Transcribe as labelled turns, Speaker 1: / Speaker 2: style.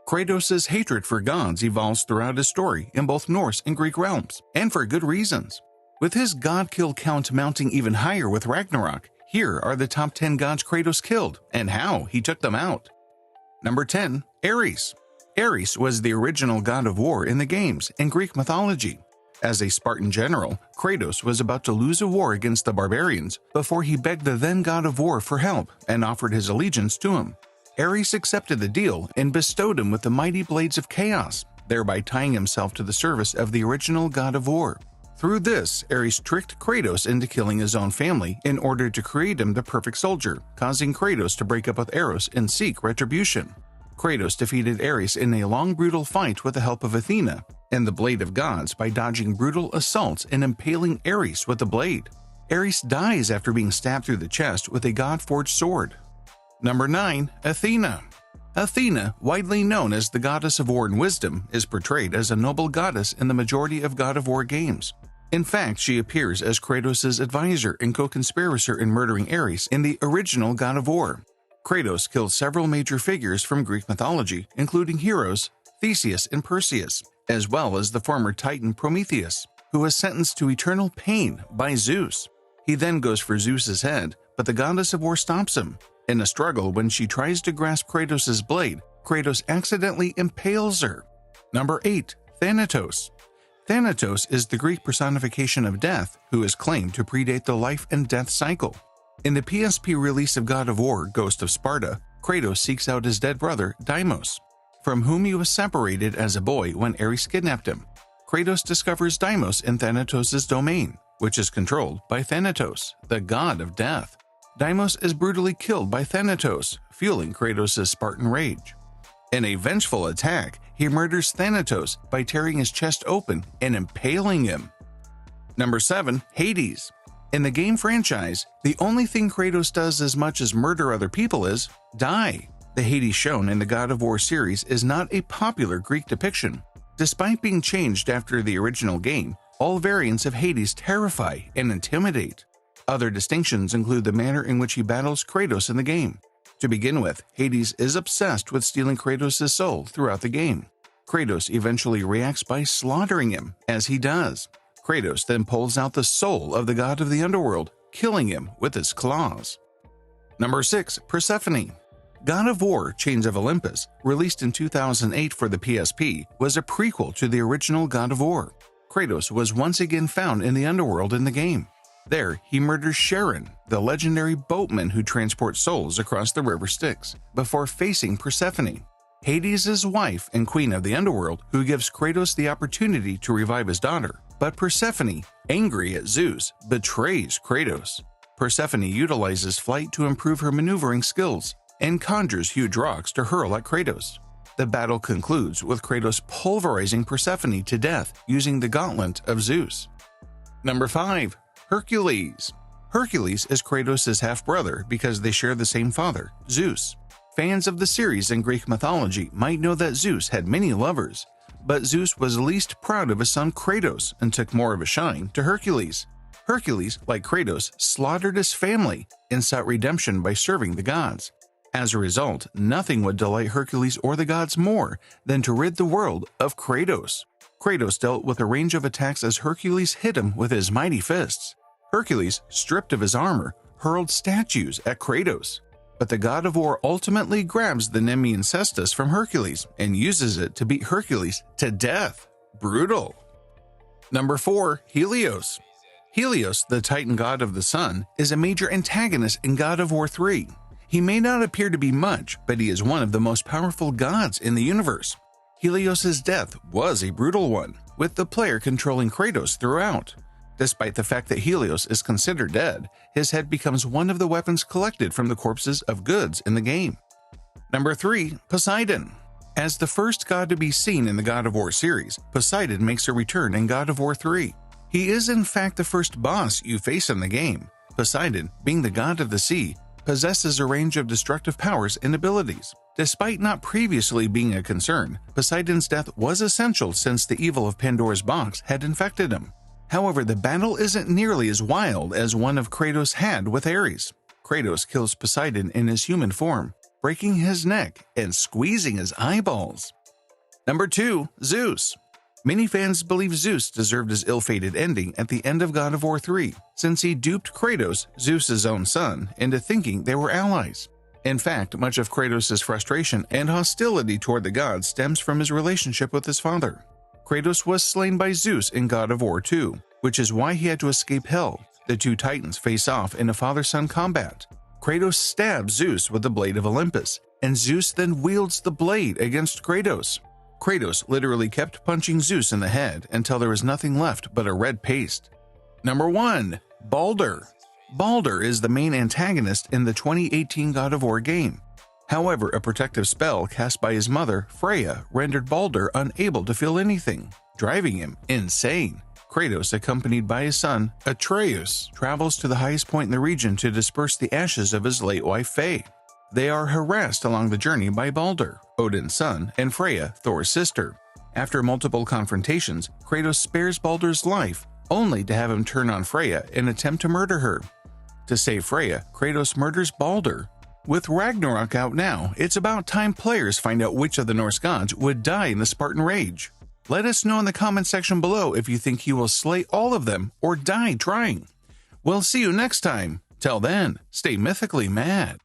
Speaker 1: Kratos' hatred for gods evolves throughout his story in both Norse and Greek realms, and for good reasons. With his god kill count mounting even higher with Ragnarok, here are the top 10 gods Kratos killed and how he took them out. Number 10. Ares. Ares was the original god of war in the games in Greek mythology. As a Spartan general, Kratos was about to lose a war against the barbarians before he begged the then god of war for help and offered his allegiance to him. Ares accepted the deal and bestowed him with the mighty blades of chaos, thereby tying himself to the service of the original god of war. Through this, Ares tricked Kratos into killing his own family in order to create him the perfect soldier, causing Kratos to break up with Eros and seek retribution. Kratos defeated Ares in a long brutal fight with the help of Athena and the Blade of Gods by dodging brutal assaults and impaling Ares with the blade. Ares dies after being stabbed through the chest with a god-forged sword. Number 9. Athena. Athena, widely known as the goddess of war and wisdom, is portrayed as a noble goddess in the majority of God of War games. In fact, she appears as Kratos' advisor and co-conspirator in murdering Ares in the original God of War. Kratos killed several major figures from Greek mythology, including heroes Theseus and Perseus, as well as the former Titan Prometheus, who was sentenced to eternal pain by Zeus. He then goes for Zeus's head, but the goddess of war stops him. In a struggle, when she tries to grasp Kratos' blade, Kratos accidentally impales her. Number 8. Thanatos. Thanatos is the Greek personification of death, who is claimed to predate the life and death cycle. In the PSP release of God of War, Ghost of Sparta, Kratos seeks out his dead brother, Deimos, from whom he was separated as a boy when Ares kidnapped him. Kratos discovers Deimos in Thanatos' domain, which is controlled by Thanatos, the god of death. Deimos is brutally killed by Thanatos, fueling Kratos' Spartan rage. In a vengeful attack, he murders Thanatos by tearing his chest open and impaling him. Number 7. Hades. In the game franchise, the only thing Kratos does as much as murder other people is die. The Hades shown in the God of War series is not a popular Greek depiction. Despite being changed after the original game, all variants of Hades terrify and intimidate. Other distinctions include the manner in which he battles Kratos in the game. To begin with, Hades is obsessed with stealing Kratos' soul throughout the game. Kratos eventually reacts by slaughtering him, as he does. Kratos then pulls out the soul of the god of the underworld, killing him with his claws. Number 6. Persephone. God of War Chains of Olympus, released in 2008 for the PSP, was a prequel to the original God of War. Kratos was once again found in the underworld in the game. There, he murders Charon, the legendary boatman who transports souls across the river Styx, before facing Persephone, Hades' wife and queen of the underworld, who gives Kratos the opportunity to revive his daughter. But Persephone, angry at Zeus, betrays Kratos. Persephone utilizes flight to improve her maneuvering skills and conjures huge rocks to hurl at Kratos. The battle concludes with Kratos pulverizing Persephone to death using the gauntlet of Zeus. Number 5. Hercules. Hercules is Kratos' half-brother because they share the same father, Zeus. Fans of the series in Greek mythology might know that Zeus had many lovers, but Zeus was least proud of his son Kratos and took more of a shine to Hercules. Hercules, like Kratos, slaughtered his family and sought redemption by serving the gods. As a result, nothing would delight Hercules or the gods more than to rid the world of Kratos. Kratos dealt with a range of attacks as Hercules hit him with his mighty fists. Hercules, stripped of his armor, hurled statues at Kratos. But the god of war ultimately grabs the Nemean cestus from Hercules and uses it to beat Hercules to death. Brutal. Number 4. Helios. Helios, the Titan god of the sun, is a major antagonist in God of War 3. He may not appear to be much, but he is one of the most powerful gods in the universe. Helios' death was a brutal one, with the player controlling Kratos throughout. Despite the fact that Helios is considered dead, his head becomes one of the weapons collected from the corpses of goods in the game. Number 3. Poseidon. As the first god to be seen in the God of War series, Poseidon makes a return in God of War 3. He is in fact the first boss you face in the game. Poseidon, being the god of the sea, possesses a range of destructive powers and abilities. Despite not previously being a concern, Poseidon's death was essential since the evil of Pandora's box had infected him. However, the battle isn't nearly as wild as one of Kratos had with Ares. Kratos kills Poseidon in his human form. breaking his neck and squeezing his eyeballs. Number 2. Zeus. Many fans believe Zeus deserved his ill-fated ending at the end of God of War 3, since he duped Kratos, Zeus's own son, into thinking they were allies. In fact, much of Kratos' frustration and hostility toward the gods stems from his relationship with his father. Kratos was slain by Zeus in God of War 2, which is why he had to escape Hell. The two titans face off in a father-son combat. Kratos stabs Zeus with the blade of Olympus, and Zeus then wields the blade against Kratos. Kratos literally kept punching Zeus in the head until there was nothing left but a red paste. Number 1. Baldur. Baldur is the main antagonist in the 2018 God of War game. However, a protective spell cast by his mother, Freya, rendered Baldur unable to feel anything, driving him insane. Kratos, accompanied by his son, Atreus, travels to the highest point in the region to disperse the ashes of his late wife, Faye. They are harassed along the journey by Baldur, Odin's son, and Freya, Thor's sister. After multiple confrontations, Kratos spares Baldur's life, only to have him turn on Freya and attempt to murder her. To save Freya, Kratos murders Baldur. With Ragnarok out now, it's about time players find out which of the Norse gods would die in the Spartan Rage. Let us know in the comment section below if you think he will slay all of them or die trying. We'll see you next time. Till then, stay mythically mad.